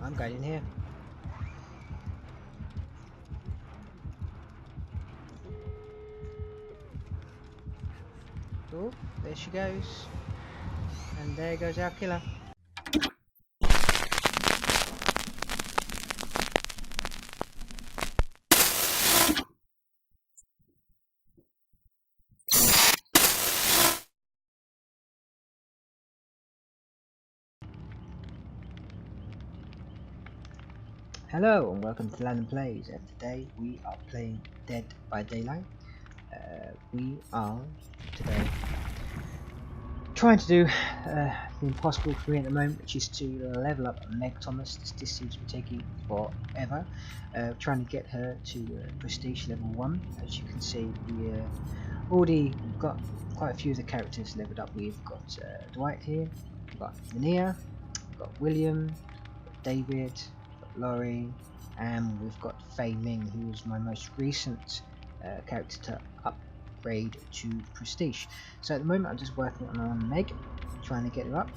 I'm going in here. Oh, there she goes. And there goes our killer. Hello and welcome to Lallen Lates, and today we are playing Dead by Daylight. We are today trying to do the impossible for me at the moment, which is to level up Meg Thomas. This seems to be taking forever. Trying to get her to prestige level 1. As you can see, we already got quite a few of the characters leveled up. We've got Dwight here, we've got Linnea, we've got William, we've got David, we've got Laurie, and we've got Fei Ming, who is my most recent character to upgrade to prestige. So at the moment I'm just working on Meg, trying to get her up.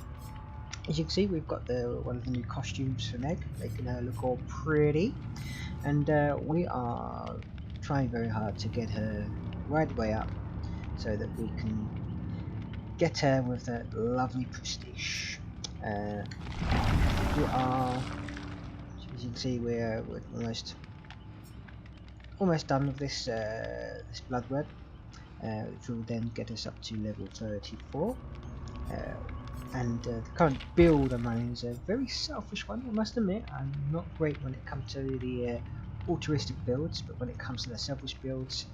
As you can see, we've got one of the new costumes for Meg, making her look all pretty, and we are trying very hard to get her right the way up so that we can get her with that lovely prestige. We are, as you can see, we're almost done with this this blood web, which will then get us up to level 34. And the current build I'm running is a very selfish one, I must admit. I'm not great when it comes to the altruistic builds, but when it comes to the selfish builds,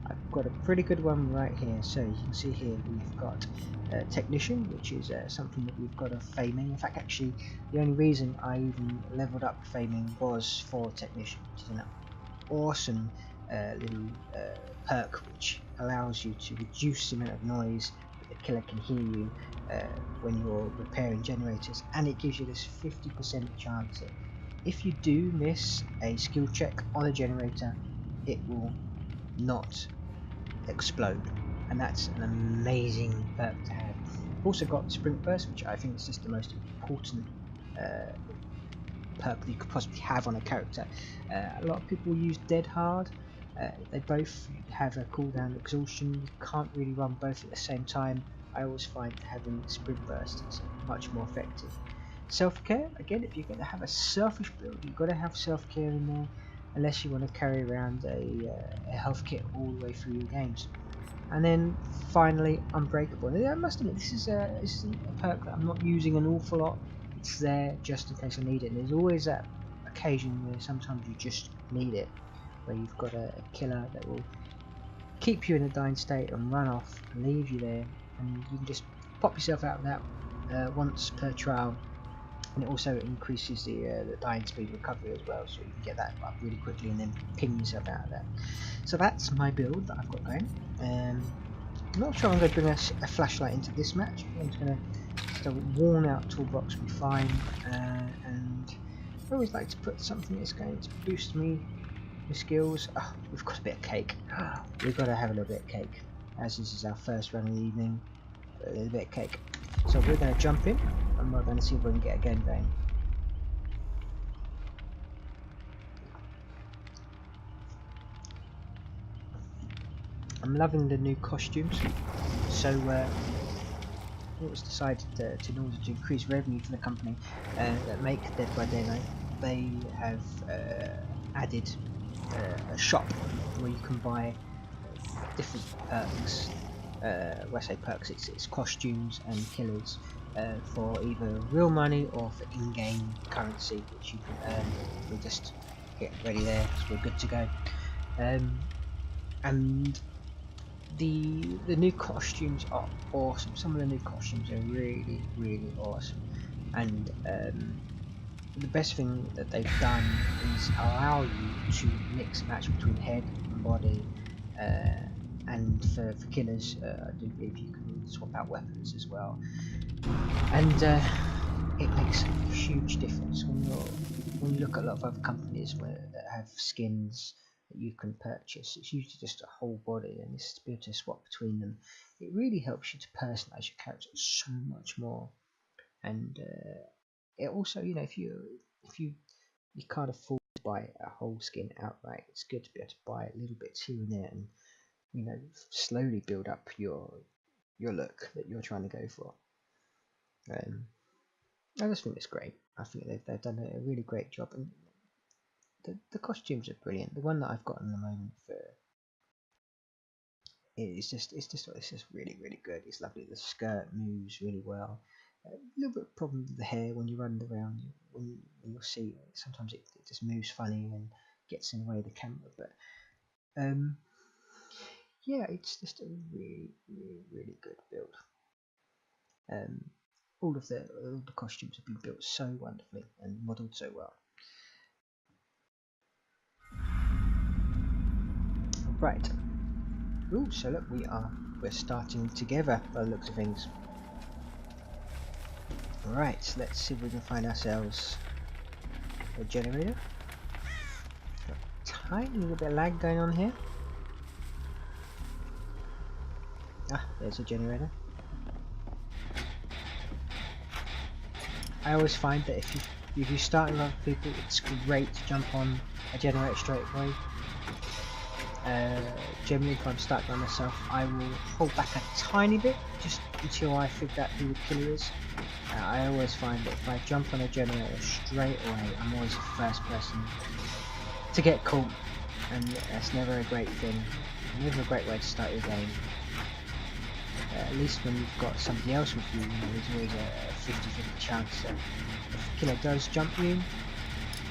I've got a pretty good one right here. So you can see here we've got Technician, which is something that we've got of Fei Ming. In fact, actually, the only reason I even leveled up Fei Ming was for Technician, which is an awesome little perk which allows you to reduce the amount of noise that the killer can hear you when you're repairing generators, and it gives you this 50% chance that if you do miss a skill check on a generator, it will not explode, and that's an amazing perk to have. Also got Sprint Burst, which I think is just the most important perk that you could possibly have on a character. A lot of people use Dead Hard. They both have a cooldown exhaustion. You can't really run both at the same time. I always find having Sprint Burst is much more effective. Self-care, again, if you're going to have a selfish build, you've got to have self-care in there, unless you want to carry around a health kit all the way through your games. And then finally, Unbreakable. Now, I must admit, this is a perk that I'm not using an awful lot. It's there just in case I need it. And there's always that occasion where sometimes you just need it, where you've got a killer that will keep you in a dying state and run off and leave you there, and you can just pop yourself out of that once per trial. And it also increases the dying speed recovery as well, so you can get that up really quickly and then ping yourself out of that. So that's my build that I've got going. I'm not sure I'm going to bring a flashlight into this match. I'm just going to just a worn out toolbox will be fine, and I always like to put something that's going to boost me my skills. Oh, we've got a bit of cake. We've got to have a little bit of cake, as this is our first run of the evening. A little bit of cake. So we're going to jump in and we're going to see if we can get a game going. I'm loving the new costumes. So it was decided in order to increase revenue for the company that make Dead by Daylight, they have added a shop where you can buy different perks. When I say perks, it's costumes and killers for either real money or for in-game currency, which you can earn. We'll just get ready there, so we're good to go. And the new costumes are awesome. Some of the new costumes are really awesome, and the best thing that they've done is allow you to mix and match between head and body, and for killers I do believe you can swap out weapons as well, and it makes a huge difference when you look at a lot of other companies that have skins that you can purchase. It's usually just a whole body, and this ability to swap between them, it really helps you to personalize your character so much more. And it also, you know, if if you can't afford to buy a whole skin outright, it's good to be able to buy little bits here and there, and slowly build up your look that you're trying to go for. I just think it's great. I think they've done a really great job, and the costumes are brilliant. The one that I've got in the moment for it's just really good. It's lovely. The skirt moves really well. A little bit of problem with the hair when you run around. When you'll see sometimes it just moves funny and gets in the way of the camera. But yeah, it's just a really good build. All the costumes have been built so wonderfully and modelled so well. Right. Ooh, so look, we're starting together by the looks of things. Right, let's see if we can find ourselves a generator. Got a tiny little bit of lag going on here. Ah, there's a generator. I always find that if you start with other people, it's great to jump on a generator straight away. Generally, if I'm starting by myself, I will hold back a tiny bit just until I figure out who the killer is. I always find that if I jump on a generator straight away, I'm always the first person to get caught, and that's never a great thing. Never a great way to start your game. At least when you've got somebody else with you, there's always a 50-50 chance that if the killer does jump you,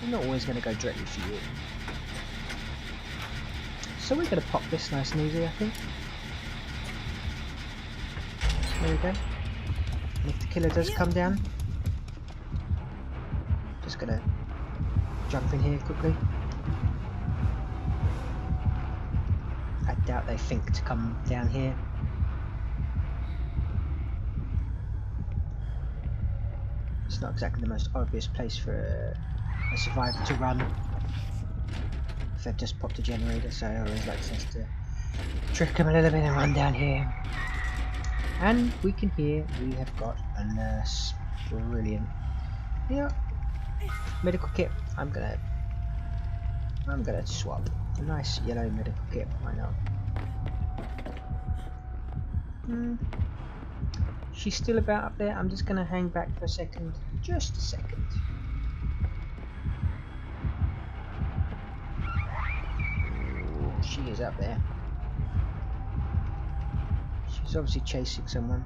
they're not always going to go directly for you. So we're going to pop this nice and easy, I think. There we go. And if the killer does come down, just going to jump in here quickly. I doubt they think to come down here. It's not exactly the most obvious place for a survivor to run if they've just popped a generator, so I always like to trick them a little bit and run down here. And we can hear we have got a nurse. Brilliant. Yeah. Medical kit. I'm gonna swap. A nice yellow medical kit. Why not? She's still about up there. I'm just gonna hang back for a second. Just a second. Ooh, she is up there. She's obviously chasing someone.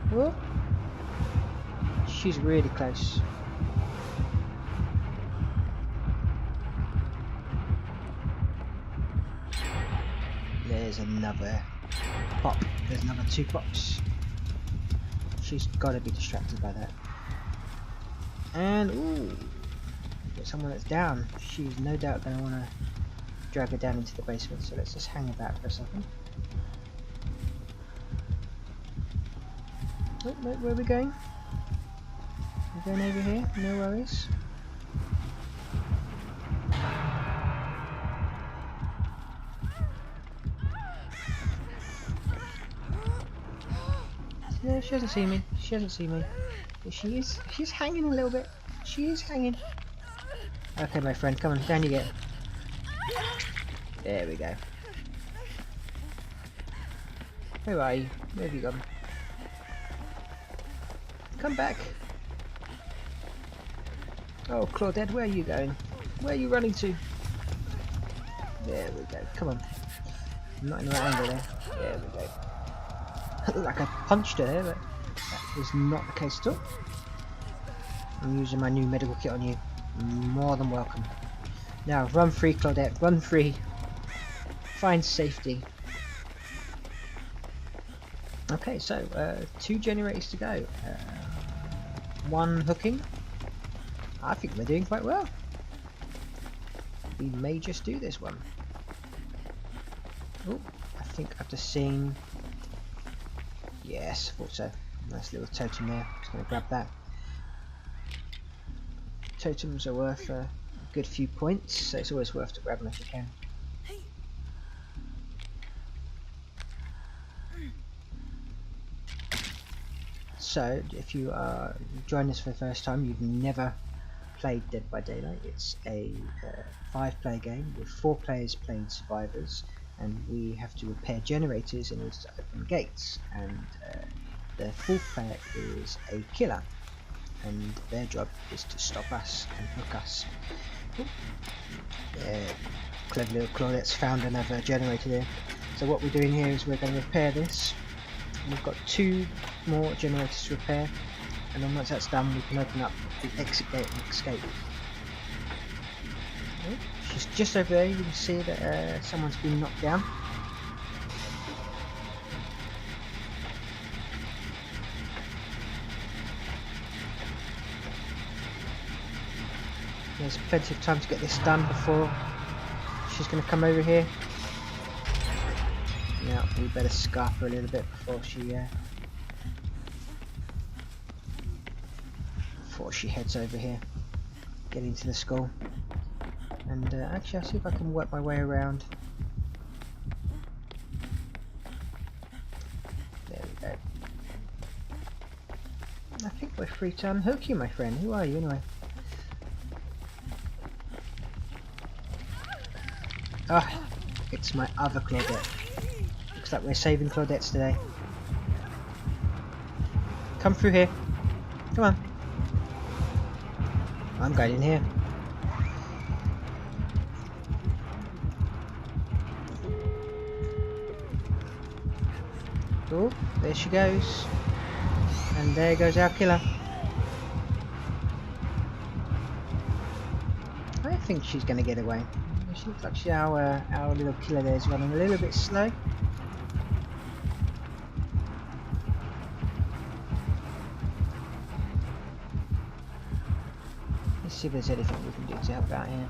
Whoa. She's really close. There's another pop. There's another 2 pops. She's got to be distracted by that. And ooh, got someone that's down. She's no doubt going to want to drag her down into the basement. So let's just hang about for a second. Oh, where are we going? We're going over here. No worries. No, she hasn't seen me. She hasn't seen me. But she's hanging a little bit. She is hanging. Okay, my friend, come on, down you get. There we go. Where are you? Where have you gone? Come back. Oh, Claudette, where are you going? Where are you running to? There we go. Come on. I'm not in the right angle there. There we go. Like I punched her there, but that was not the case at all. I'm using my new medical kit on you. More than welcome. Now run free, Claudette. Run free. Find safety. Okay, so 2 generators to go. 1 hooking. I think we're doing quite well. We may just do this one. Oh, I think I've just seen. Yes, I thought so. Nice little totem there. Just going to grab that. Totems are worth a good few points, so it's always worth to grab them if you can. So if you are joining us for the first time, you've never played Dead by Daylight. It's a 5-player game with 4 players playing survivors, and we have to repair generators in order to open gates, and the 4th player is a killer, and their job is to stop us and hook us. Clever little Claudette's found another generator there. So what we're doing here is we're going to repair this. We've got 2 more generators to repair, and then once that's done we can open up the exit gate and escape. Oh, she's just over there. You can see that someone's been knocked down. There's plenty of time to get this done before she's going to come over here. Now we better scarf her a little bit before she heads over here, get into the school. And actually, I'll see if I can work my way around. There we go. I think we're free to unhook you, my friend. Who are you anyway? Ah, it's my other Claudette. Looks like we're saving Claudettes today. Come through here. Come on. I'm going in here. Oh, there she goes. And there goes our killer. I think she's going to get away. She looks like our little killer there is running a little bit slow. Let's see if there's anything we can do to help out here.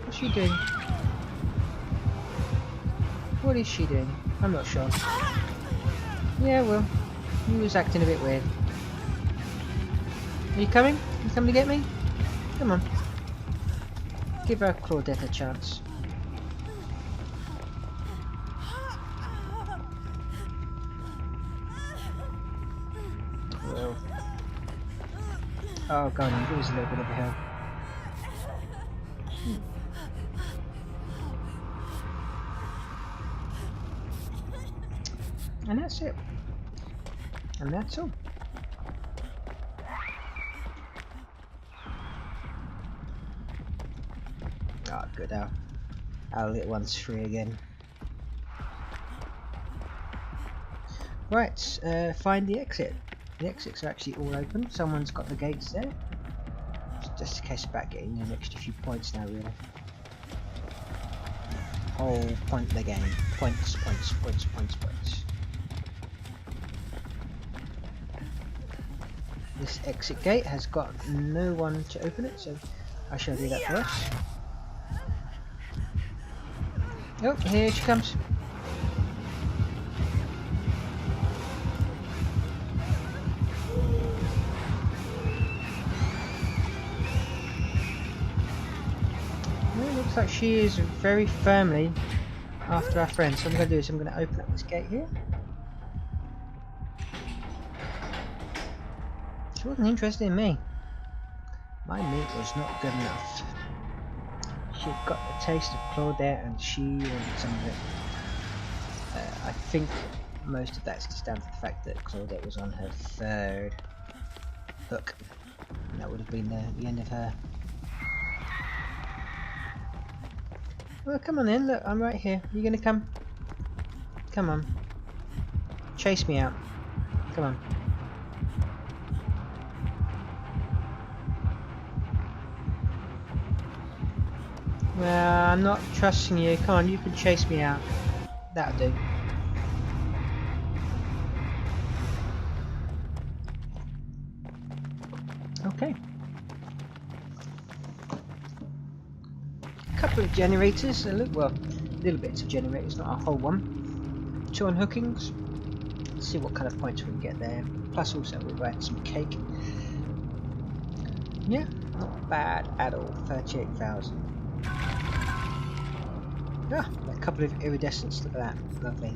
What's she doing? What is she doing? I'm not sure. Yeah, well, he was acting a bit weird. Are you coming? You coming to get me? Come on. Give our Claudette a chance. Well. Oh, God, give us a little bit of a help. And that's it. And that's all. Ah, oh, good. Our little one's free again. Right, find the exit. The exits are actually all open. Someone's got the gates there. It's just a case about getting an extra few points now, really. Whole point of the game. Points, points, points, points, points. This exit gate has got no one to open it, so I shall do that for us. Oh, here she comes. Well, it looks like she is very firmly after our friend. So what I'm going to do is I'm going to open up this gate here. She wasn't interested in me. My meat was not good enough. She got the taste of Claudette and she wanted some of it. I think most of that's just down to the fact that Claudette was on her 3rd hook. And that would have been the end of her. Well, come on then, look, I'm right here. Are you gonna come? Come on. Chase me out. Come on. Well, I'm not trusting you. Come on, you can chase me out. That'll do. Okay. A couple of generators. Well, little bits of generators, not a whole one. 2 unhookings. Let's see what kind of points we can get there. Plus, also, we'll write some cake. Yeah, not bad at all. 38,000. Ah, a couple of iridescents, look at that, lovely.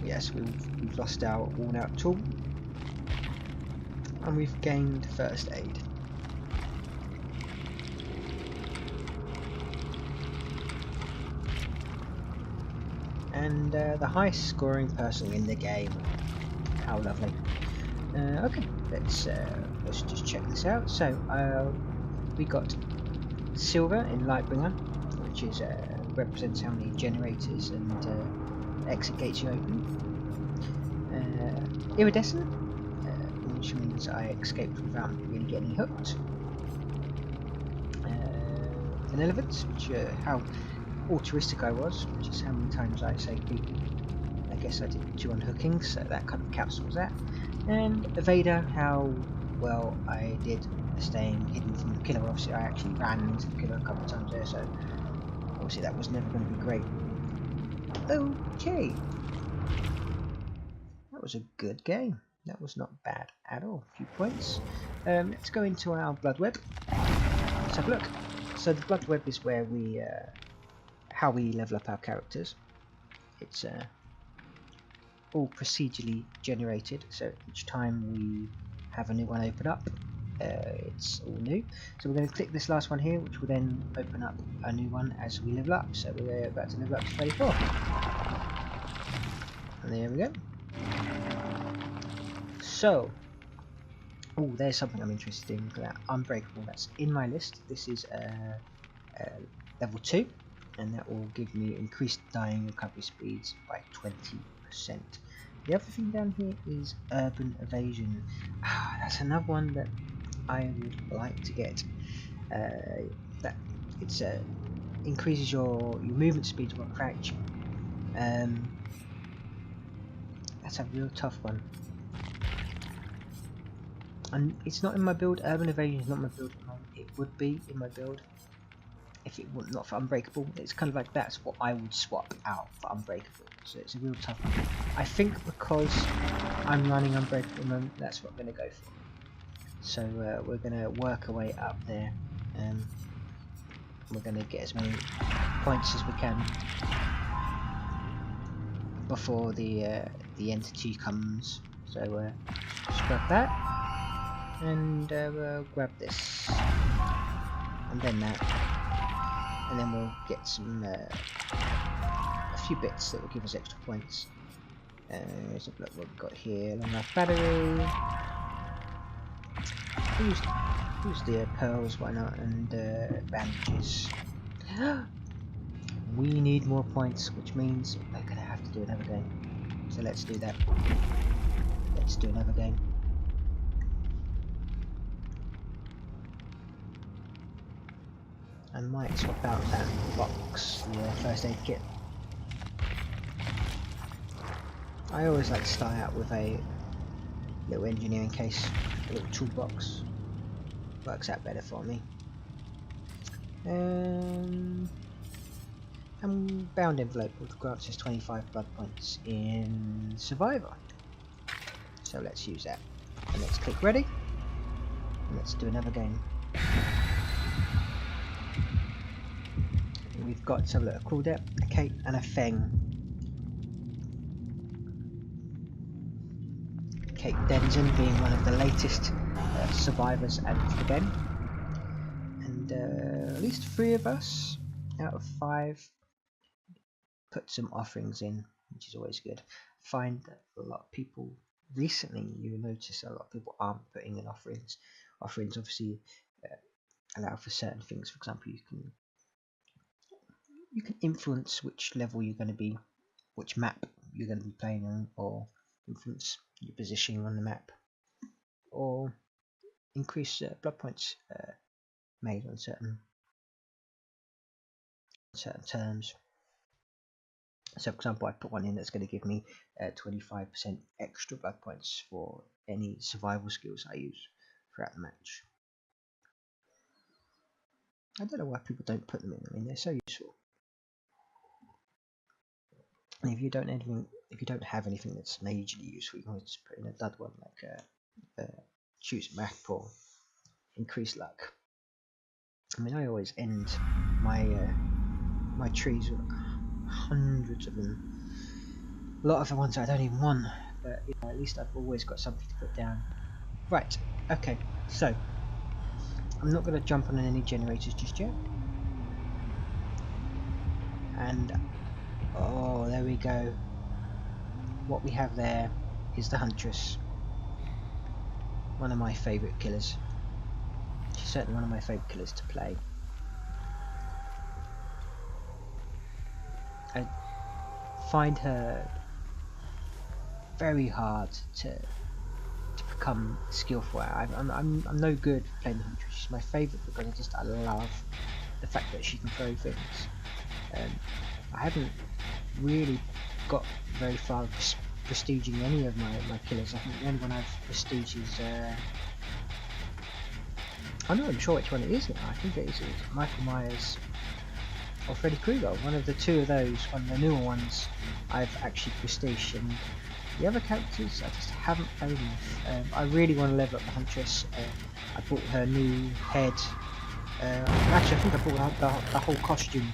Yes, we've lost our worn out tool. And we've gained first aid. And the highest scoring person in the game. How lovely. Okay, let's just check this out. So we got silver in Lightbringer, which is represents how many generators and exit gates you open. Iridescent, which means I escaped without really getting hooked. Benevolence, which how altruistic I was, which is how many times I saved people. I guess I did 2 unhookings, so that kind of counts towards that. And Evader, how well I did staying hidden from the killer. Obviously I actually ran into the killer a couple of times there, so obviously that was never going to be great. Okay, that was a good game. That was not bad at all. A few points. Let's go into our blood web. Let's have a look. So the blood web is where we how we level up our characters. It's all procedurally generated, so each time we have a new one open up, it's all new. So we're going to click this last one here, which will then open up a new one as we level up. So we're about to level up to 34. And there we go. So, oh, there's something I'm interested in. Look at that, Unbreakable. That's in my list. This is level 2, and that will give me increased dying recovery speeds by 20%. The other thing down here is Urban Evasion. That's another one that I would like to get. That it's increases your movement speed while crouching. That's a real tough one. And it's not in my build. Urban Evasion is not my build at the moment. It would be in my build if it were not for Unbreakable. It's kind of like that's what I would swap out for Unbreakable. So it's a real tough one. I think because I'm running Unbreakable at the moment, that's what I'm going to go for. So we're going to work our way up there. We're going to get as many points as we can before the entity comes. So just grab that, and we'll grab this, and then that, and then we'll get some a few bits that will give us extra points. Let's have a look what we've got here. Long life battery. Use the pearls, why not? And bandages. We need more points, which means we're gonna have to do another game. So let's do that. Let's do another game. I might swap out that box, the first aid kit. I always like to start out with a little engineering case, a little toolbox. Works out better for me. And bound envelope which grants us 25 blood points in Survivor. So let's use that. And let's click ready. And let's do another game. We've got some a Claudette, a Kate, and a Feng. Kate Denzen being one of the latest survivors added to the game. And at least 3 of us out of 5 put some offerings in, which is always good. Find that a lot of people recently, you notice a lot of people aren't putting in offerings. Offerings obviously allow for certain things. For example, you can influence which level you're going to be, which map you're going to be playing on, or influence your positioning on the map, or increase blood points made on certain terms. So for example, I put one in that's going to give me 25% extra blood points for any survival skills I use throughout the match. I don't know why people don't put them in. I mean, they're so useful. And if you don't have anything that's majorly useful, you can always just put in a dud one, like choose map or increase luck. I mean, I always end my trees with hundreds of them. A lot of the ones I don't even want, but you know, at least I've always got something to put down. Right, okay, so I'm not going to jump on any generators just yet. And oh, there we go. What we have there is the Huntress. One of my favourite killers. She's certainly one of my favourite killers to play. I find her very hard to become skillful at. I'm no good playing the Huntress. She's my favourite because I love the fact that she can throw things. I haven't really got very far with prestiging any of my killers. I think the only one I've prestiged is I'm not even sure which one it is now. I think it is Michael Myers or Freddy Krueger. One of the two of those, one of the newer ones, I've actually prestiged, and the other characters I just haven't played enough. I really want to level up the Huntress. I bought her new head. Actually, I think I bought out the whole costume,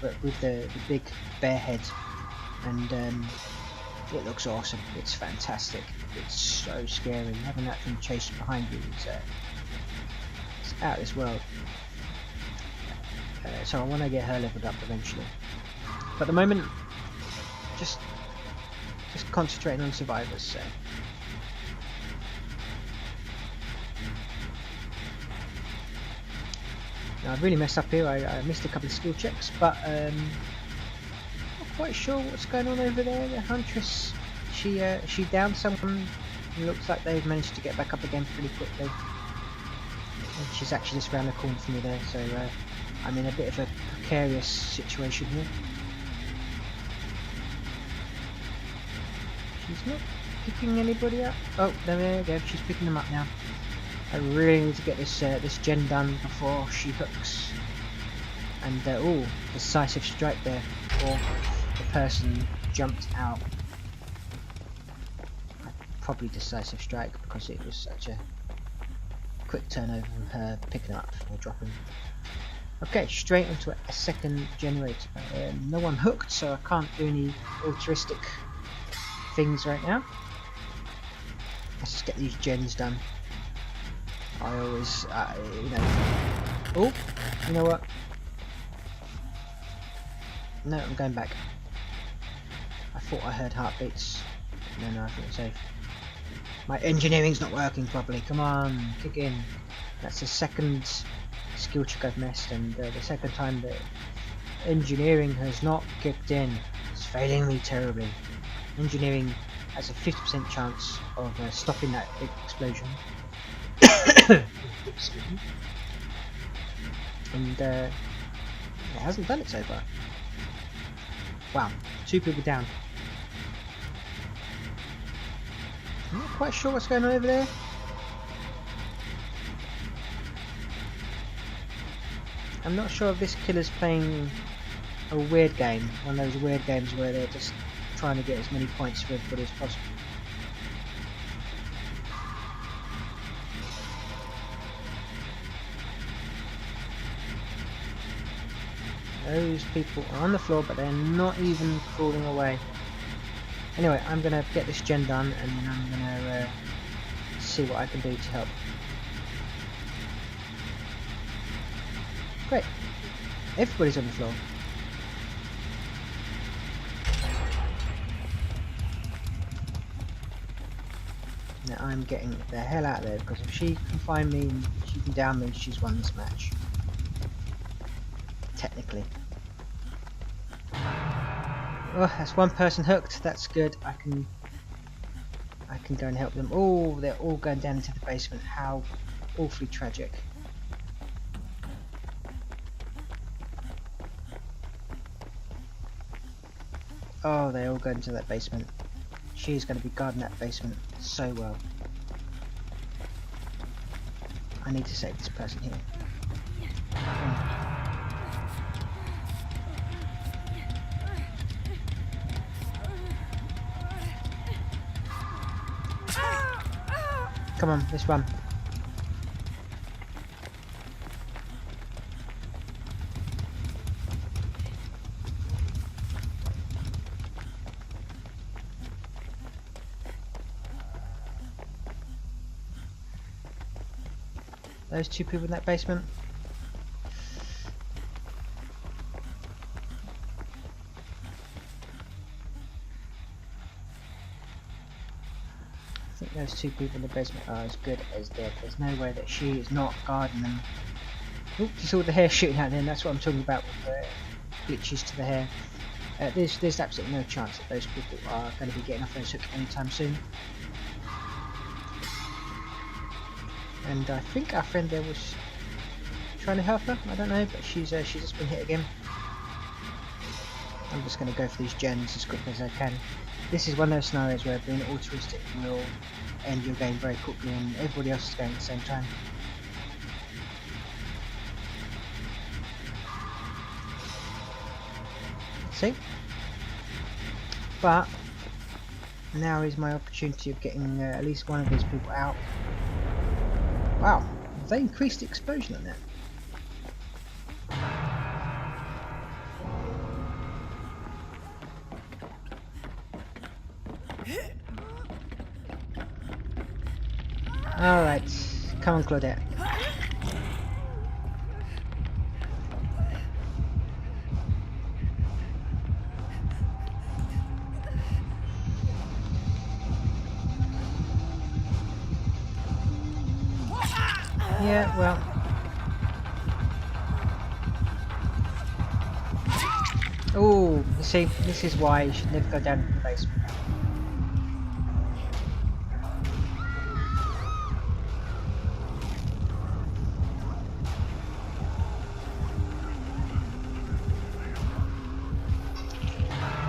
but with the big bear head, and it looks awesome. It's fantastic. It's so scary. Having that thing chasing behind you is it's out of this world. So I want to get her leveled up eventually. But at the moment, just concentrating on survivors. So. Now, I've really messed up here. I missed a couple of skill checks, but not quite sure what's going on over there. The Huntress, she downed someone. It looks like they've managed to get back up again pretty quickly. And she's actually just around the corner from me there, so I'm in a bit of a precarious situation here. She's not picking anybody up. Oh, there we go. She's picking them up now. I really need to get this gen done before she hooks. And oh, decisive strike there, or the person jumped out. Probably decisive strike because it was such a quick turnover from her picking up or dropping. Okay, straight into a second generator. No one hooked, so I can't do any altruistic things right now. Let's just get these gens done. I always, you know. Oh, you know what? No, I'm going back. I thought I heard heartbeats. No, I think I'm safe. My engineering's not working properly. Come on, kick in. That's the second skill check I've missed, and the second time that engineering has not kicked in. It's failing me terribly. Engineering has a 50% chance of stopping that big explosion. And it hasn't done it so far. Wow, 2 people down. I'm not quite sure what's going on over there. I'm not sure if this killer's playing a weird game, one of those weird games where they're just trying to get as many points for everybody as possible. Those people are on the floor, but they're not even crawling away. Anyway, I'm going to get this gen done, and then I'm going to see what I can do to help. Great. Everybody's on the floor. Now I'm getting the hell out of there, because if she can find me and she can down me, she's won this match. Technically. Oh, that's one person hooked. That's good. I can go and help them. Oh, they're all going down into the basement. How awfully tragic. Oh, they all go into that basement. She's going to be guarding that basement so well. I need to save this person here. Come on, let's run. Those two people in that basement. I think those two people in the basement are as good as dead. There's no way that she is not guarding them. Oop, you saw the hair shooting out there, and that's what I'm talking about with the glitches to the hair. There's absolutely no chance that those people are going to be getting off those hooks anytime soon. And I think our friend there was trying to help her, I don't know, but she's just been hit again. I'm just going to go for these gens as quickly as I can. This is one of those scenarios where being altruistic will end your game very quickly and everybody else is going at the same time. See? But now is my opportunity of getting at least one of these people out. Wow, they increased the explosion on that. Alright, come on Claudette. Yeah, well. Oh, you see, this is why you should never go down to the basement.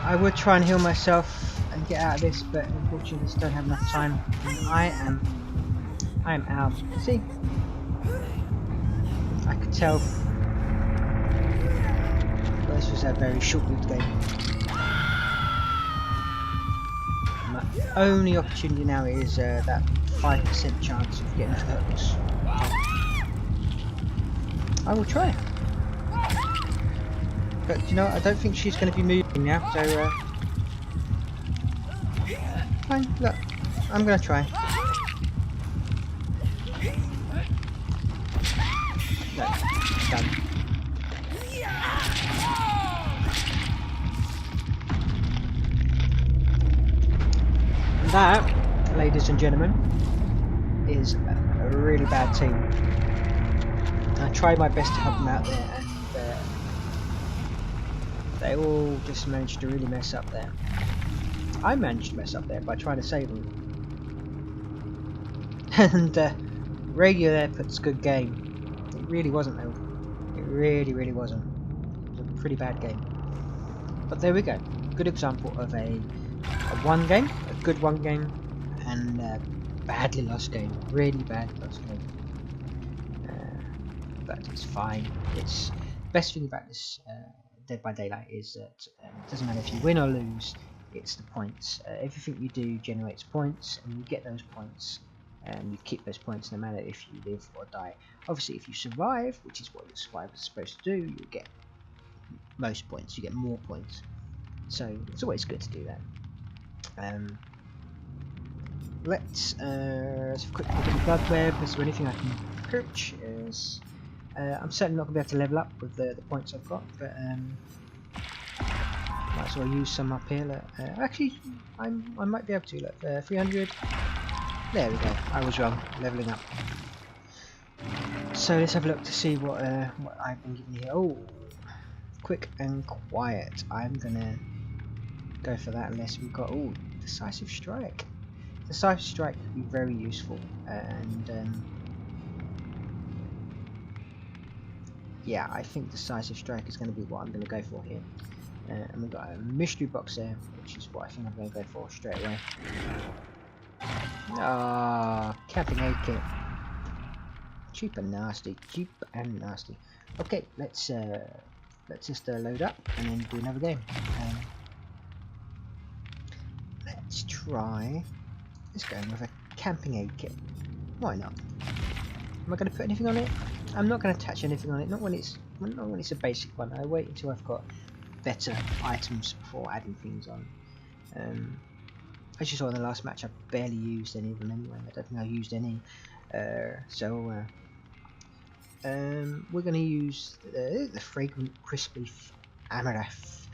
I would try and heal myself and get out of this, but unfortunately I just don't have enough time. I am out. See? I could tell this was a very short-lived game. My only opportunity now is that 5% chance of getting to the hooks. I will try. But you know, I don't think she's going to be moving now, so fine, look, I'm going to try. No, done. And that, ladies and gentlemen, is a really bad team. I tried my best to help them out there, and they all just managed to really mess up there. I managed to mess up there by trying to save them. And Radio there puts good game. It really wasn't though. It really wasn't. It was a pretty bad game. But there we go. Good example of a one game, a good one game, and a badly lost game. Really bad lost game. But it's fine. It's best thing about this Dead by Daylight is that it doesn't matter if you win or lose, it's the points. Everything you do generates points, and you get those points, and you keep those points no matter if you live or die. Obviously, if you survive, which is what your survivor is supposed to do, you get most points, you get more points. So it's always good to do that. Let's have a quick look at the blood web. Is there anything I can purchase? I'm certainly not going to be able to level up with the points I've got, but might as well use some up here. Look, actually, I might be able to. Look, 300. There we go. I was wrong. Leveling up. So let's have a look to see what I've been given here. Oh, quick and quiet. I'm gonna go for that unless we've got decisive strike. Decisive strike could be very useful, and yeah, I think decisive strike is going to be what I'm going to go for here. And we've got a mystery box there, which is what I think I'm going to go for straight away. Ah, camping aid kit. Cheap and nasty. Cheap and nasty. Okay, let's just load up and then do another game. Let's try. Let's go with a camping aid kit. Why not? Am I going to put anything on it? I'm not going to attach anything on it. Not when it's a basic one. I wait until I've got better items before adding things on. As you saw in the last match, I barely used any of them anyway. I don't think I used any. So we're going to use the fragrant crispy amaranth,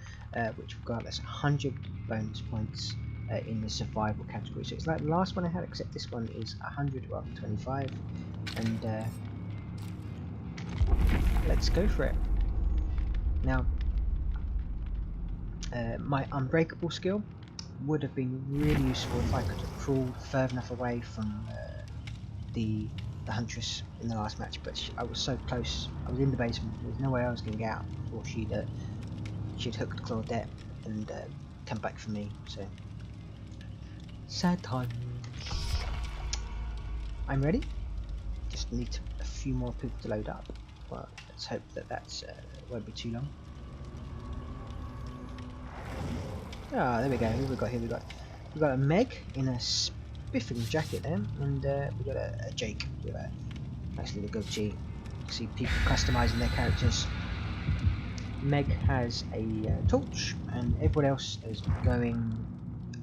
which we've got. That's 100 bonus points in the survival category. So it's like the last one I had, except this one is 100 rather than 25. And let's go for it. Now, my unbreakable skill would have been really useful if I could have crawled further enough away from the huntress in the last match, but I was so close. I was in the basement. There's no way I was going to get out before she'd hooked Claudette and come back for me. So sad time. I'm ready. Just need a few more people to load up. Well, let's hope that won't be too long. Ah, there we go. Who we got here? We got a Meg in a spiffing jacket then, and we got a Jake with a nice little goatee. You see people customizing their characters. Meg has a torch, and everyone else is going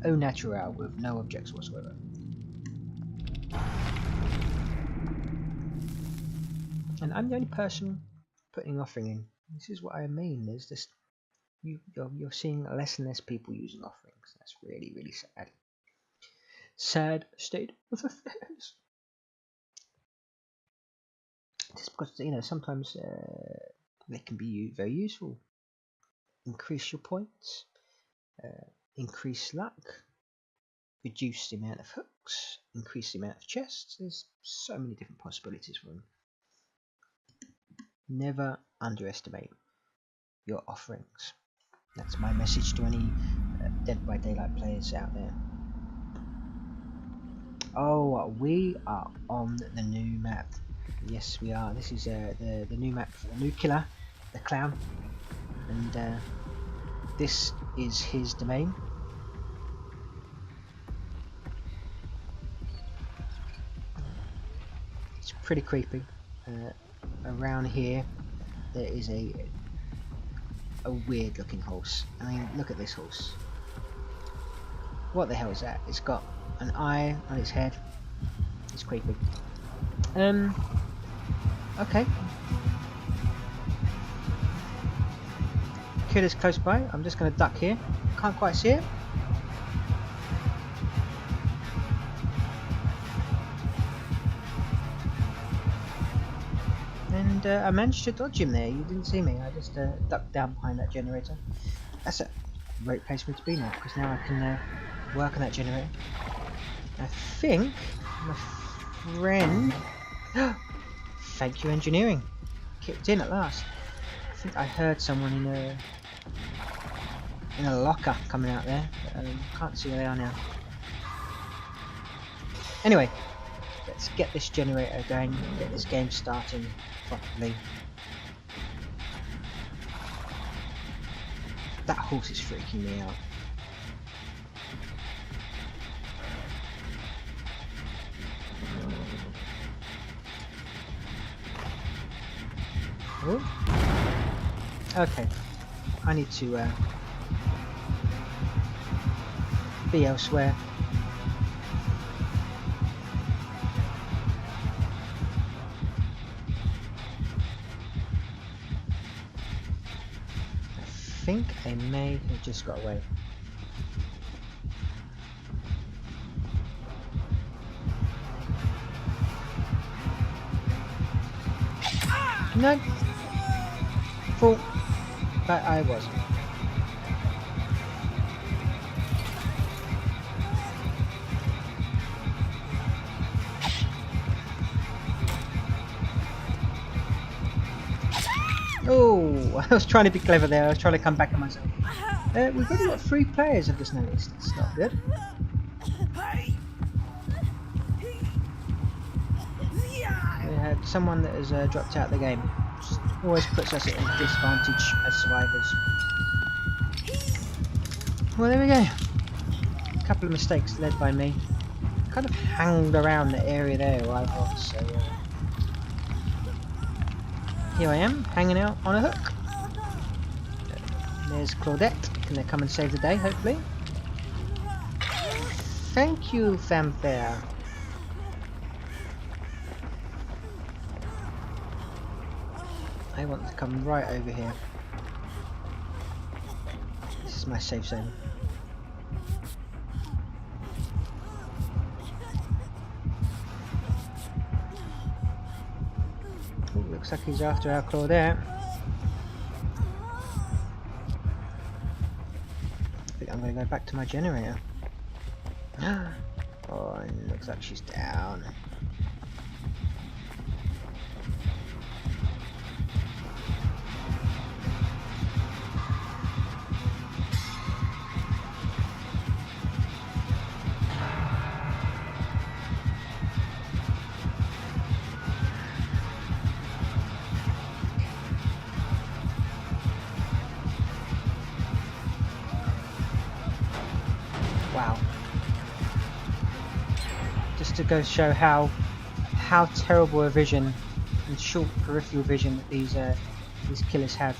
au naturel with no objects whatsoever. And I'm the only person putting offering in. This is what I mean. There's this. You're seeing less and less people using offerings. That's really, really sad. Sad state of affairs. Just because, you know, sometimes they can be very useful. Increase your points, increase luck, reduce the amount of hooks, increase the amount of chests. There's so many different possibilities for them. Never underestimate your offerings. That's my message to any Dead by Daylight players out there. Oh, we are on the new map. Yes, we are. This is the new map for the new killer, the clown, and this is his domain. It's pretty creepy. Around here, there is a weird looking horse. I mean, look at this horse. What the hell is that? It's got an eye on its head. It's creepy. Okay. Killer's close by. I'm just going to duck here. Can't quite see it. And I managed to dodge him there. You didn't see me. I just ducked down behind that generator. That's a great place for me to be now, because now I can work on that generator. I think my friend... Thank you, engineering. Kicked in at last. I think I heard someone in a locker coming out there. Can't see where they are now. Anyway, let's get this generator going, get this game starting properly. That horse is freaking me out. Oh. Okay, I need to be elsewhere. I think I may have just got away. No. Fool. But I wasn't. Oh, I was trying to be clever there. I was trying to come back on myself. We've only got 3 players, I've just noticed. That's not good. We had someone that has dropped out of the game. Just always puts us at a disadvantage as survivors. Well, there we go. A couple of mistakes led by me. Kind of hanged around the area there where I was, so here I am, hanging out on a hook. There's Claudette. Can they come and save the day, hopefully? Thank you, fanfare. I want to come right over here. This is my safe zone. Ooh, looks like he's after our Claudette. I think I'm going to go back to my generator. Oh, and it looks like she's down. Wow. Just to go show how terrible a vision and short peripheral vision that these killers have.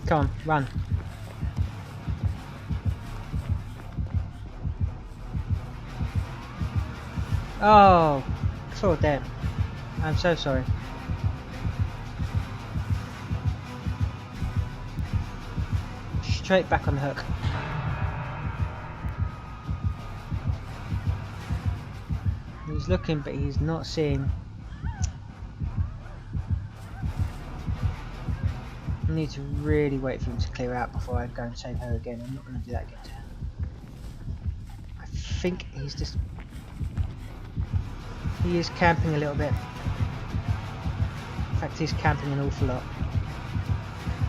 Come on, run. Oh, Claudette. I'm so sorry. Straight back on the hook. He's looking, but he's not seeing. I need to really wait for him to clear out before I go and save her again. I'm not going to do that again to her. I think he's just... He is camping a little bit. In fact, he's camping an awful lot.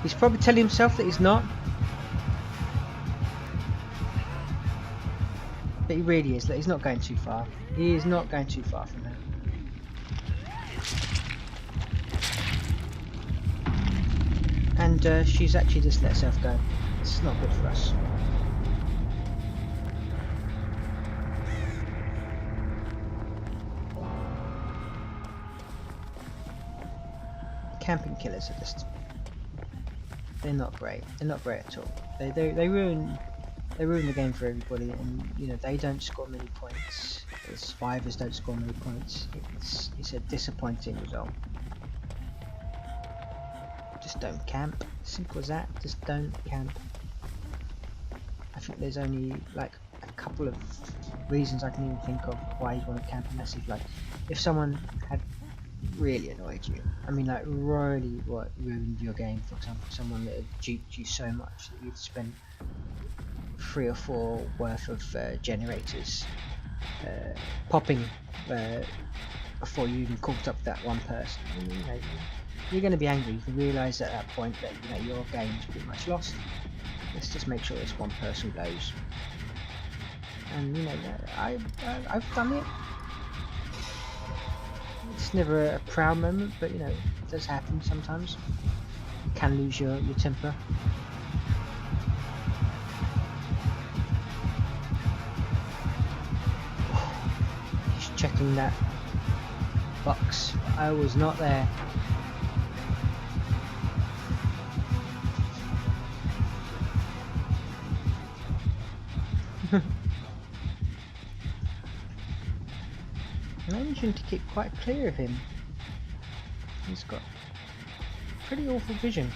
He's probably telling himself that he's not. But he really is. Like, he's not going too far. He is not going too far from her. And she's actually just let herself go. This is not good for us. Camping killers are just... They're not great. They're not great at all. They ruin the game for everybody, and you know they don't score many points. The survivors don't score many points. It's a disappointing result. Just don't camp. Simple as that. Just don't camp. I think there's only like a couple of reasons I can even think of why you want to camp, and that's if someone had really annoyed you. I mean, like really ruined your game. For example, someone that had duped you so much that you'd spent 3 or 4 worth of generators popping before you even caught up with that one person. And, you know, you're going to be angry. You can realise at that point that your game's pretty much lost. Let's just make sure this one person goes. And I've done it. It's never a proud moment, but it does happen sometimes. You can lose your temper. Just checking that box. I was not there. I'm managing to keep quite clear of him. He's got pretty awful vision.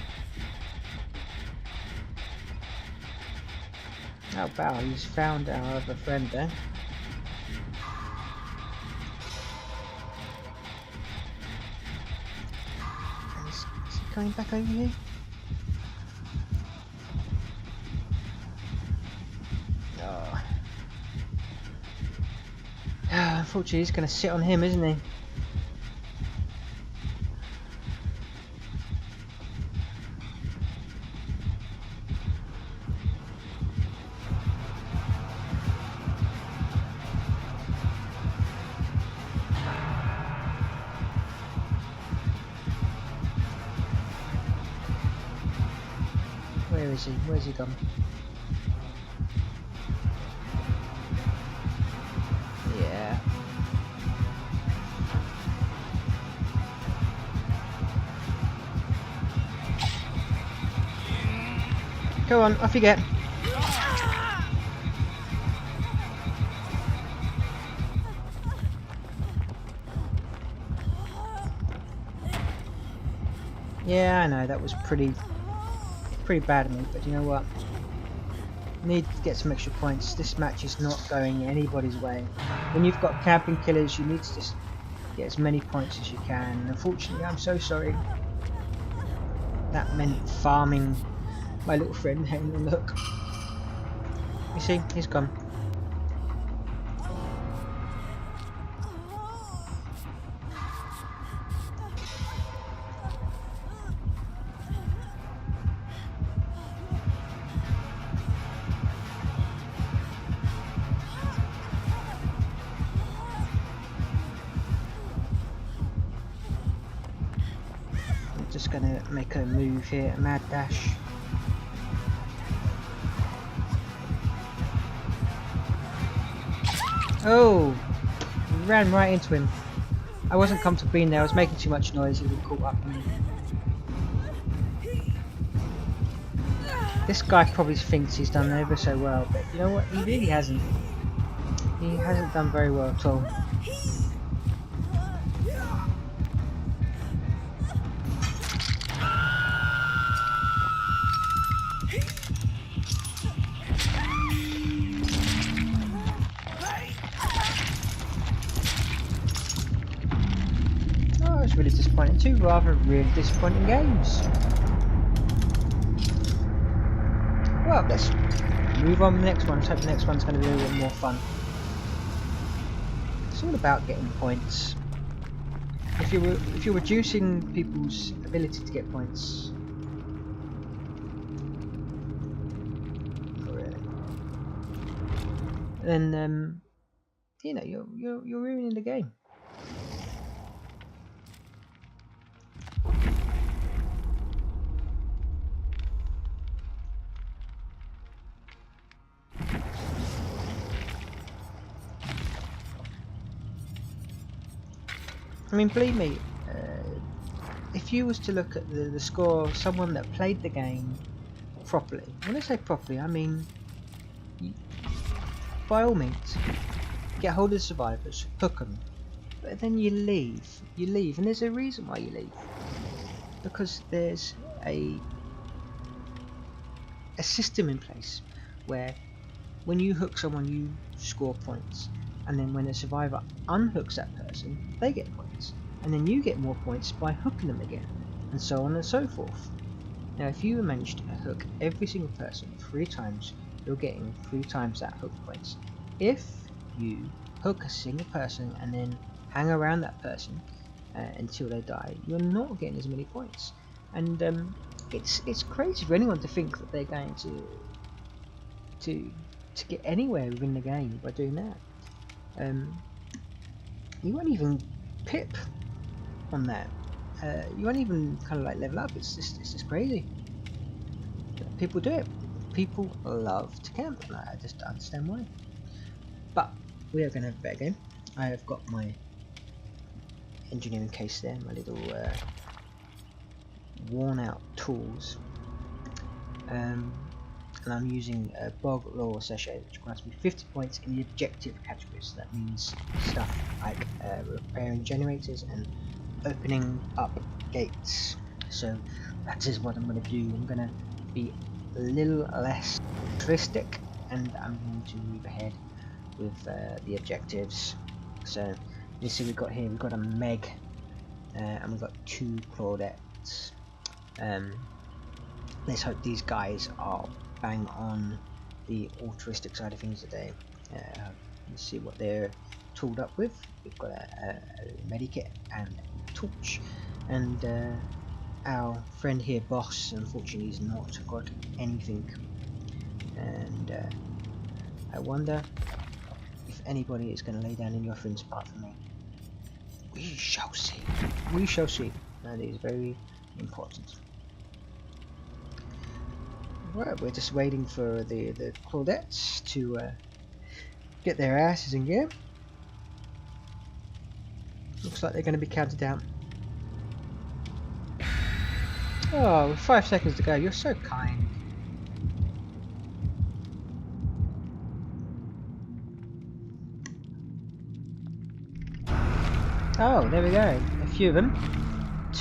Oh wow, he's found our other friend there. Is he coming back over here? Oh. Unfortunately, he's going to sit on him, isn't he? Where is he? Where's he gone? Yeah. Go on, off you get. Yeah, I know that was pretty bad of me, but you know what? Need to get some extra points. This match is not going anybody's way. When you've got camping killers, you need to just get as many points as you can. And unfortunately, I'm so sorry. That meant farming my little friend. Hang on, look. You see, he's gone. I'm just gonna make a move here, a mad dash. Oh, ran right into him. I wasn't comfortable being there. I was making too much noise. He would caught up on me. This guy probably thinks he's done ever so well, but you know what? He really hasn't. He hasn't done very well at all. Oh, it's really disappointing. Two rather really disappointing games. Well, let's move on to the next one. Let's hope the next one's going to be a little bit more fun. It's all about getting points. If you're reducing people's ability to get points, then you know you're ruining the game. I mean, believe me, if you was to look at the score of someone that played the game properly, when I say properly, I mean by all means, get hold of the survivors, hook them, but then you leave, and there's a reason why you leave, because there's a system in place where when you hook someone you score points, and then when a survivor unhooks that person they get points, and then you get more points by hooking them again, and so on and so forth. Now if you manage to hook every single person 3 times, you're getting 3 times that hook points. If you hook a single person and then hang around that person until they die, you're not getting as many points. And it's crazy for anyone to think that they're going to get anywhere within the game by doing that. You won't even pip on that. You won't even kind of like level up. It's just crazy. People do it. People love to camp, and I just don't understand why. But we are going to have a better game. I have got my engineering case there, my little worn out tools, and I'm using a bog law sachet, which grants me 50 points in the objective categories. So that means stuff like repairing generators and opening up gates. So that is what I'm going to do. I'm going to be a little less altruistic, and I'm going to move ahead with the objectives. So you see we've got here, we've got a Meg, and we've got 2 Claudettes. Let's hope these guys are bang on the altruistic side of things today. Let's see what they're tooled up with. We've got a medikit and a torch, and our friend here, Boss, unfortunately has not got anything, and I wonder if anybody is going to lay down in your friends apart from me. We shall see. We shall see. That is very important. Right, we're just waiting for the Claudettes to get their asses in gear. Looks like they're going to be counted down. Oh, with 5 seconds to go. You're so kind. Oh, there we go. A few of them.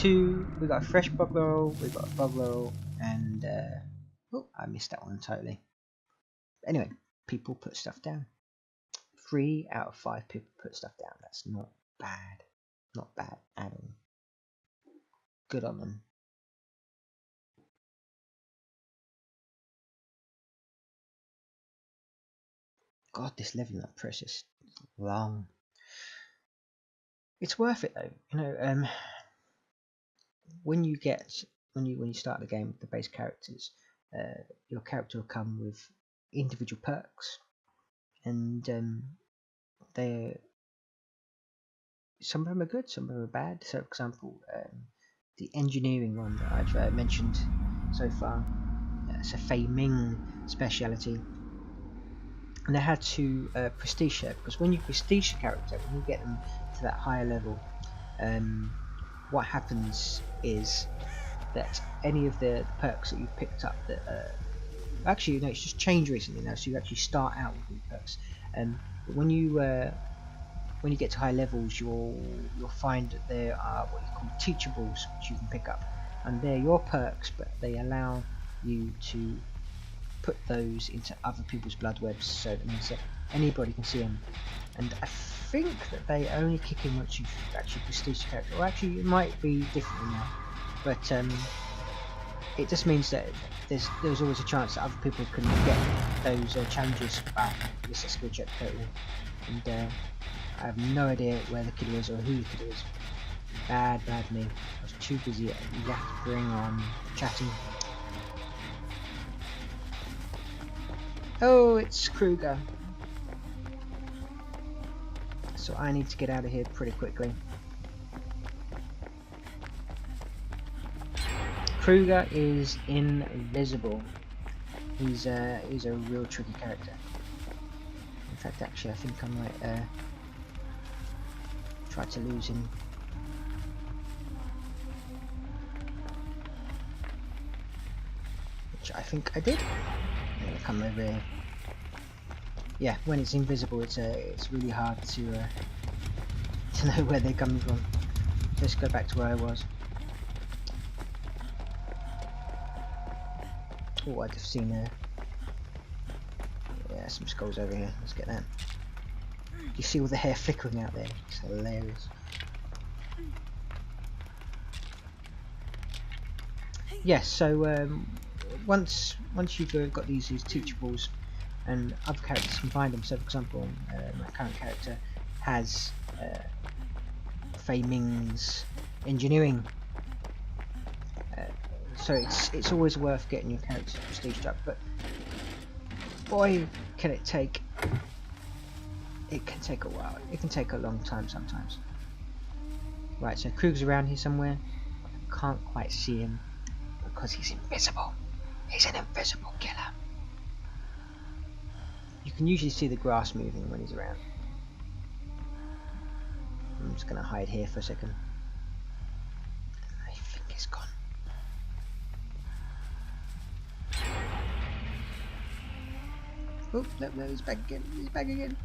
we got a fresh bog laurel, we got a bog laurel, and oh, I missed that one totally. Anyway, people put stuff down. 3 out of 5 people put stuff down. That's not bad. Not bad at all. Good on them. God, this leveling up process is long. It's worth it though. You know, when you start the game with the base characters, your character will come with individual perks, and some of them are good, some of them are bad. So, for example, the engineering one that I've mentioned so far, it's a Fei Ming speciality. And I had to prestige her, because when you prestige a character, when you get them to that higher level, what happens is that any of the perks that you've picked up that actually no, it's just changed recently now, so you actually start out with new perks. But when you get to high levels, you'll find that there are what you call teachables, which you can pick up, and they're your perks, but they allow you to put those into other people's blood webs, so that means that anybody can see them. And I think that they only kick in once you've actually prestige the character, or actually it might be differently now, but it just means that there's always a chance that other people can get those challenges. Wow, this is a skill check totally, and I have no idea where the kid is or who the kid is. Bad me. I was too busy yapping on chatting. Oh, it's Kruger. So I need to get out of here pretty quickly. Kruger is invisible. He's a real tricky character. In fact, actually, I think I might try to lose him. Which I think I did. I'm gonna come over here. Yeah, when it's invisible, it's really hard to know where they're coming from. Let's go back to where I was. Oh, I've just seen yeah, some skulls over here. Let's get that. You see all the hair flickering out there? It's hilarious. Yes, so once you've got these teachables, and other characters can find them. So, for example, my current character has Fei Ming's engineering, so it's always worth getting your character prestiged up. But boy, can it take! It can take a while. It can take a long time sometimes. Right, so Krug's around here somewhere. I can't quite see him because he's invisible. He's an invisible killer. You can usually see the grass moving when he's around. I'm just going to hide here for a second. I think he's gone. Oh, no, he's back again. He's back again.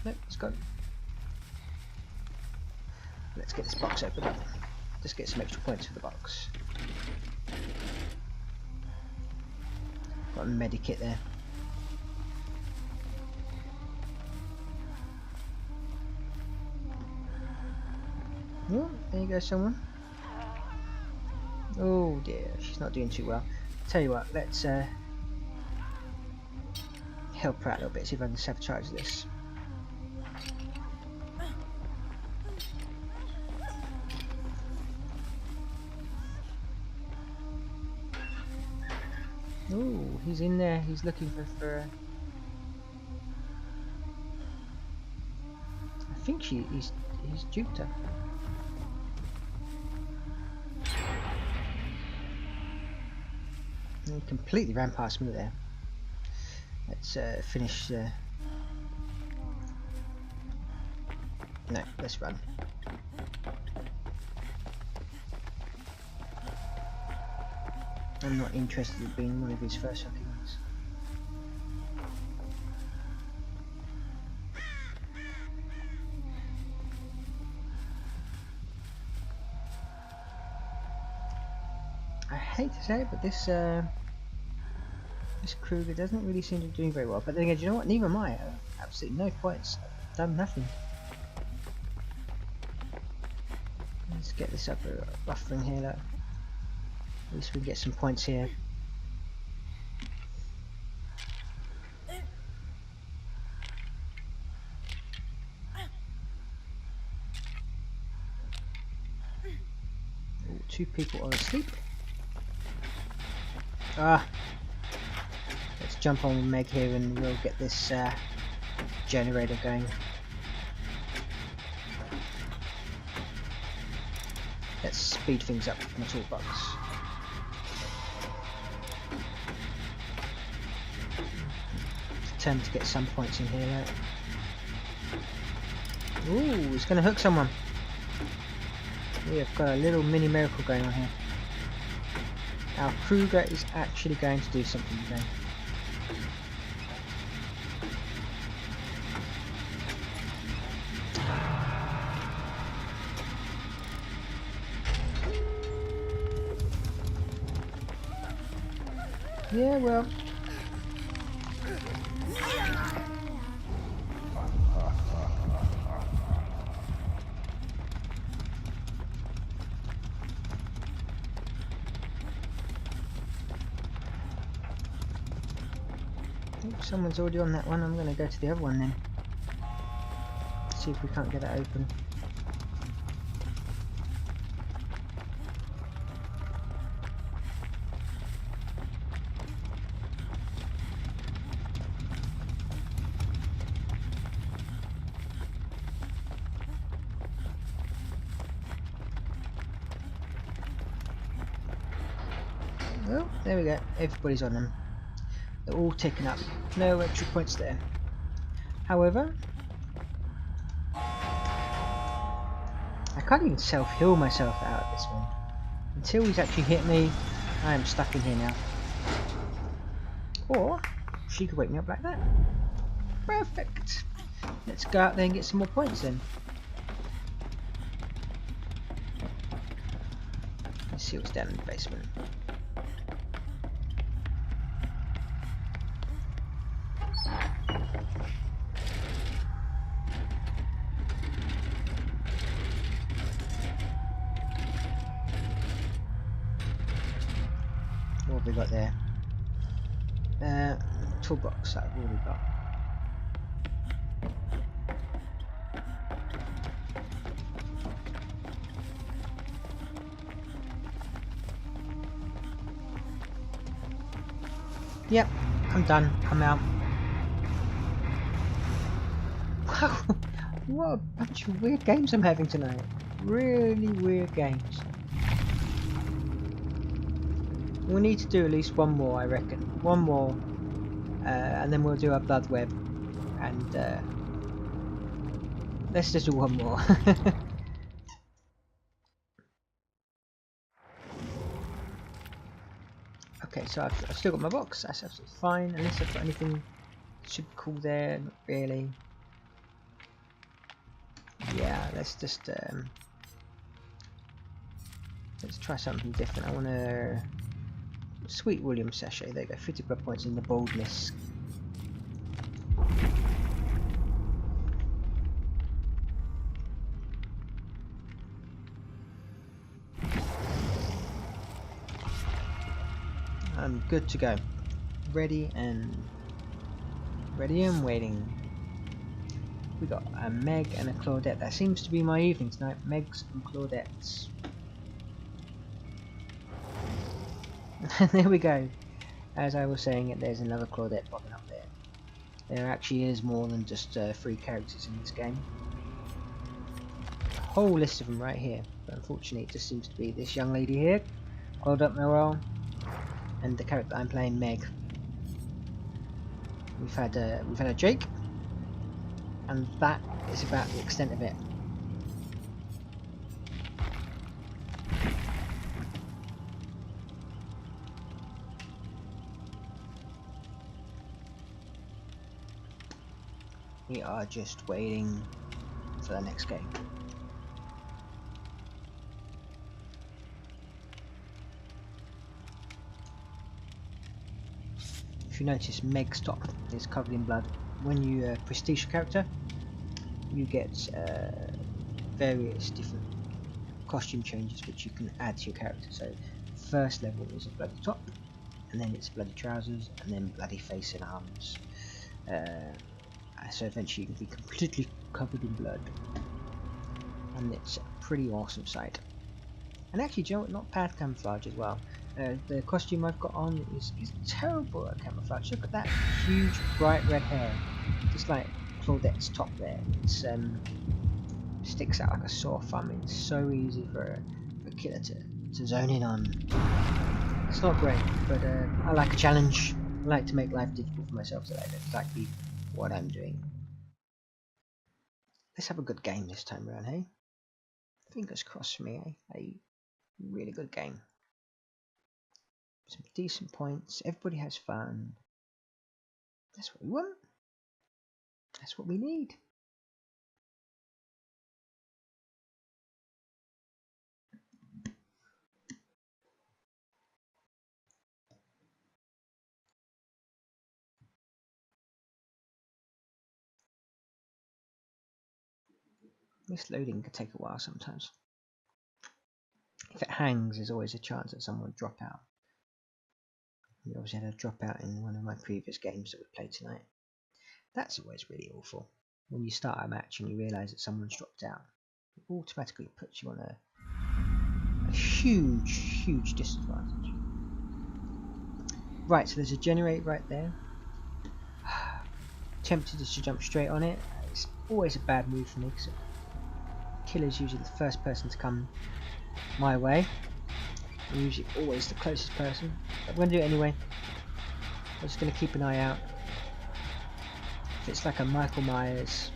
No, he's gone. Let's get this box opened up. Just get some extra points for the box. Got a medikit there. Oh, there you go, someone. Oh dear, she's not doing too well. Tell you what, let's help her out a little bit, see if I can sabotage this. Oh, he's in there, he's looking for I think he's duped her. He completely ran past me there. Let's finish. No, let's run. I'm not interested in being one of his first occupants. I hate to say it, but this Kruger doesn't really seem to be doing very well. But then again, you know what? Neither am I. Absolutely no points. I've done nothing. Let's get this up a buffering here, though. At least we can get some points here. Ooh, 2 people are asleep. Ah, let's jump on Meg here and we'll get this generator going. Let's speed things up with my toolbox. Determined to get some points in here. Though. Ooh, he's going to hook someone. We have got a little mini miracle going on here. Our Kruger is actually going to do something today. Yeah, well. Someone's already on that one. I'm going to go to the other one then. See if we can't get it open. Well, there we go. Everybody's on them. They're all taken up. No extra points there. However, I can't even self-heal myself out of this one. Until he's actually hit me, I am stuck in here now. Or, she could wake me up like that. Perfect! Let's go out there and get some more points then. Let's see what's down in the basement. What have we got there? Toolbox that I've already got. Yep, I'm done. I'm out. Wow, what a bunch of weird games I'm having tonight. Really weird games. We need to do at least one more, I reckon. One more, and then we'll do our blood web. And let's just do one more. Okay, so I've still got my box. That's absolutely fine. Unless I've got anything super cool there, not really. Yeah, let's just let's try something different. I want to Sweet William sachet. There you go. 50 blood points in the boldness. I'm good to go. Ready and waiting. We got a Meg and a Claudette. That seems to be my evening tonight. Megs and Claudettes. There we go. As I was saying, there's another Claudette popping up there. There actually is more than just 3 characters in this game. A whole list of them right here. But unfortunately, it just seems to be this young lady here, Claudette Morale, and the character I'm playing, Meg. We've had a Jake, and that is about the extent of it. We are just waiting for the next game. I if you notice, Meg's top is covered in blood. When you prestige your character, you get various different costume changes which you can add to your character. So first level is a bloody top, and then it's bloody trousers, and then bloody face and arms. So eventually you can be completely covered in blood, and it's a pretty awesome sight. And actually, do you know what? Not bad camouflage as well. The costume I've got on is terrible at camouflage. Look at that huge bright red hair, just like Claudette's top there. It's sticks out like a sore thumb. It's so easy for a killer to zone in on. It's not great, but I like a challenge. I like to make life difficult for myself, so that's exactly what I'm doing. Let's have a good game this time around, hey? Fingers crossed for me, eh? A really good game. Some decent points. Everybody has fun. That's what we want. That's what we need. This loading can take a while sometimes. If it hangs, there's always a chance that someone will drop out. We obviously had a dropout in one of my previous games that we played tonight. That's always really awful. When you start a match and you realise that someone's dropped out, it automatically puts you on a huge disadvantage. Right, so there's a generate right there. Tempted to jump straight on it. It's always a bad move for me because killer's usually the first person to come my way. I'm usually always the closest person. But I'm going to do it anyway. I'm just going to keep an eye out. If it's like a Michael Myers.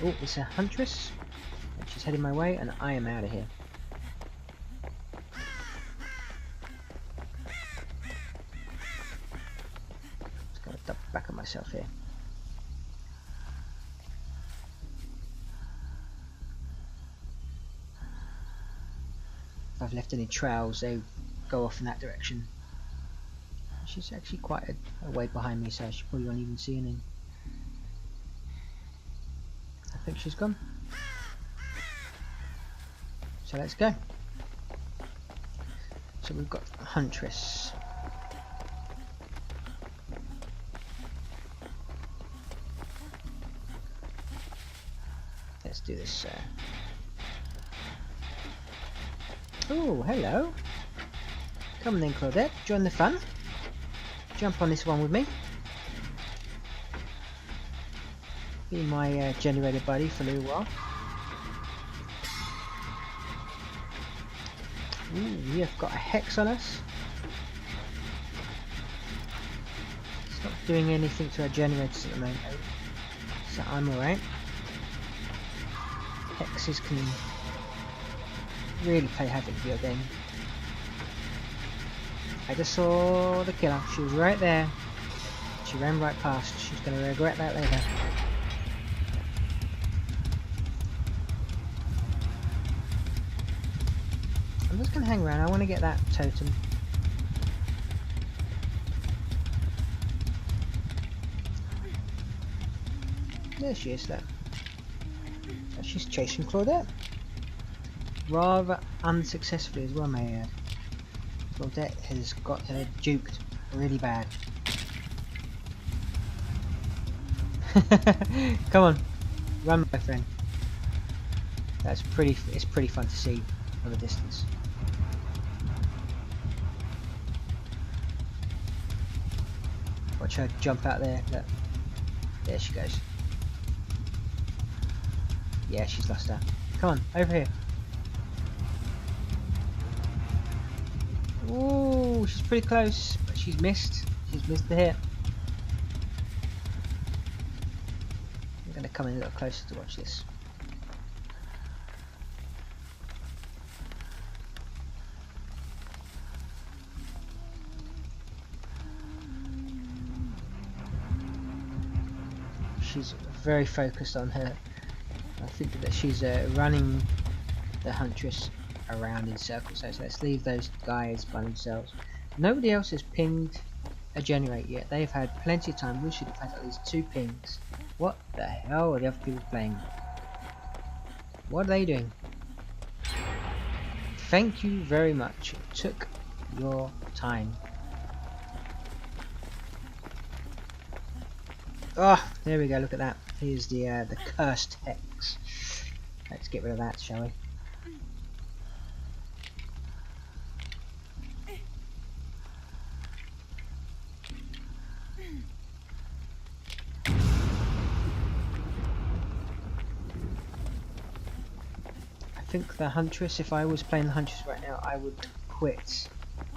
Oh, it's a huntress. And she's heading my way, and I am out of here. Just going to double back on myself here. If I've left any trails, they go off in that direction. She's actually quite a way behind me, so she probably won't even see any. I think she's gone. So let's go. So we've got a huntress. Let's do this. Oh, hello. Come on then, Claudette. Join the fun. Jump on this one with me. Be my generator buddy for a little while. Ooh, we have got a hex on us. It's not doing anything to our generators at the moment, so I'm alright. Hexes can really play havoc with your game. I just saw the killer. She was right there. She ran right past. She's going to regret that later. I'm just going to hang around. I want to get that totem. There she is, though. So she's chasing Claudette. Rather unsuccessfully as well, may I add. Claudette has got her duped really bad. Come on, run, my friend. It's pretty fun to see from a distance. Watch her jump out there. Look. There she goes. Yeah, she's lost her. Come on, over here. Ooh, she's pretty close, but she's missed. She's missed the hit. I'm going to come in a little closer to watch this. She's very focused on her. I think that she's running the huntress around in circles. So let's leave those guys by themselves. Nobody else has pinged a generator yet. They've had plenty of time. We should have had at least 2 pings. What the hell are the other people playing? What are they doing? Thank you very much. It took your time. Oh, there we go. Look at that. Here's the cursed hex. Let's get rid of that, shall we? I think the Huntress, if I was playing the Huntress right now, I would quit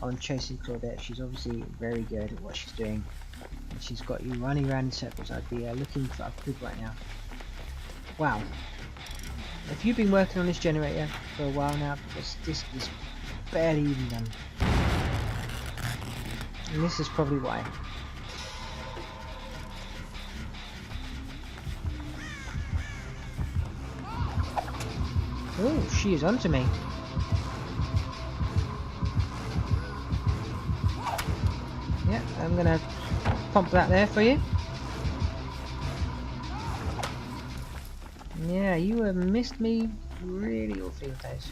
on chasing Claudette. She's obviously very good at what she's doing. And she's got you running around in circles. I'd be looking for other people right now. Wow. Have you been working on this generator for a while now? Because this is barely even done. And this is probably why. Oh, she is onto me. Yeah, I'm gonna pump that there for you. Yeah, you have missed me really awfully with those.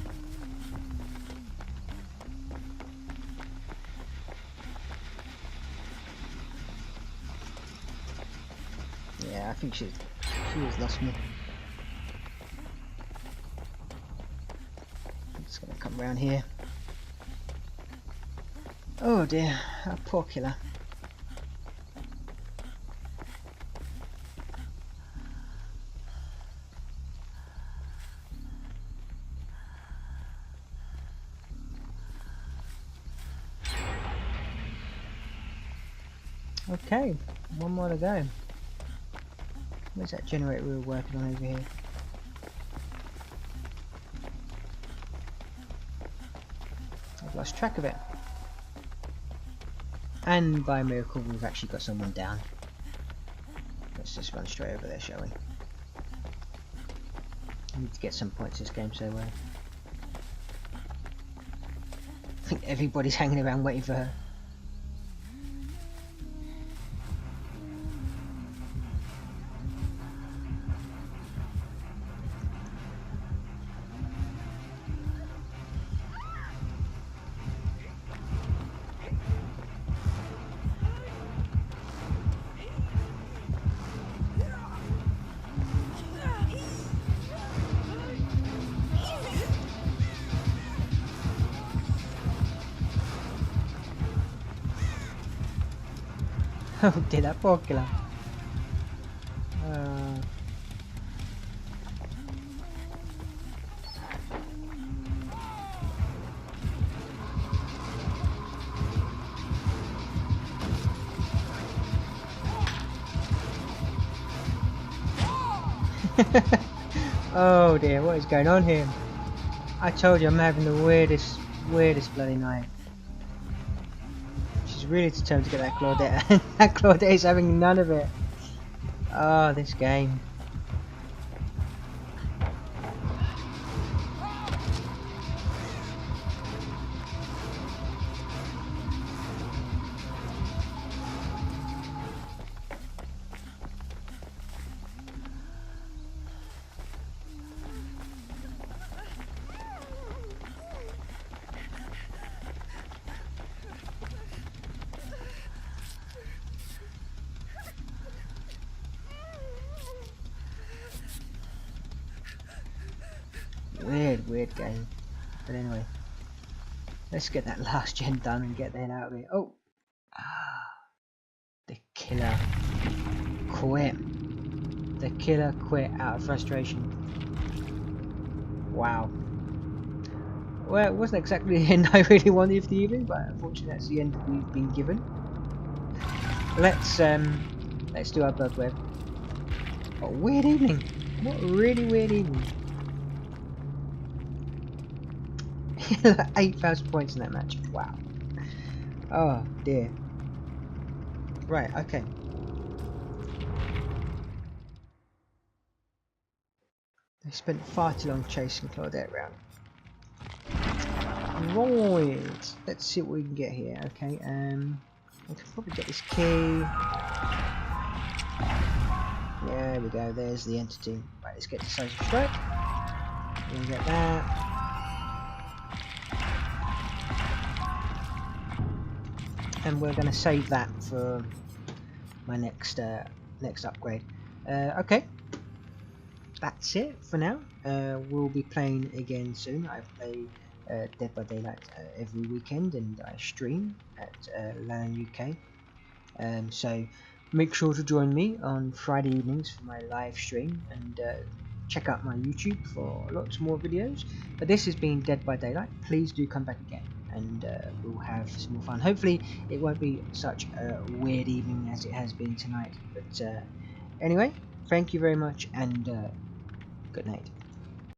Yeah, I think she has lost me. Just gonna come around here. Oh dear, a poor killer. Okay, one more to go. Where's that generator we were working on over here? I've lost track of it. And by a miracle we've actually got someone down. Let's just run straight over there, shall we? I need to get some points this game, so I think everybody's hanging around waiting for her. Oh dear, that poor killer. Oh dear, what is going on here? I told you I'm having the weirdest bloody night. She's really determined to get that Claudette, and that Claudette is having none of it. Oh, this game. Weird game. But anyway, let's get that last gen done and get the hell out of here. Oh, the killer quit. The killer quit out of frustration. Wow. Well, it wasn't exactly the end I really wanted for the evening, but unfortunately that's the end we've been given. Let's do our blood web. What a weird evening. What a really weird evening. 8,000 points in that match. Wow. Oh dear. Right, okay. I spent far too long chasing Claudette around. Right. Let's see what we can get here. Okay. I can probably get this key. There we go, there's the entity. Right, let's get Decisive Strike. We're gonna get that. And we're gonna save that for my next upgrade. Okay, that's it for now. We'll be playing again soon. I play Dead by Daylight every weekend, and I stream at Lallen UK. So make sure to join me on Friday evenings for my live stream, and check out my YouTube for lots more videos. But this has been Dead by Daylight. Please do come back again, and we'll have some more fun. Hopefully it won't be such a weird evening as it has been tonight. But anyway, thank you very much, and good night.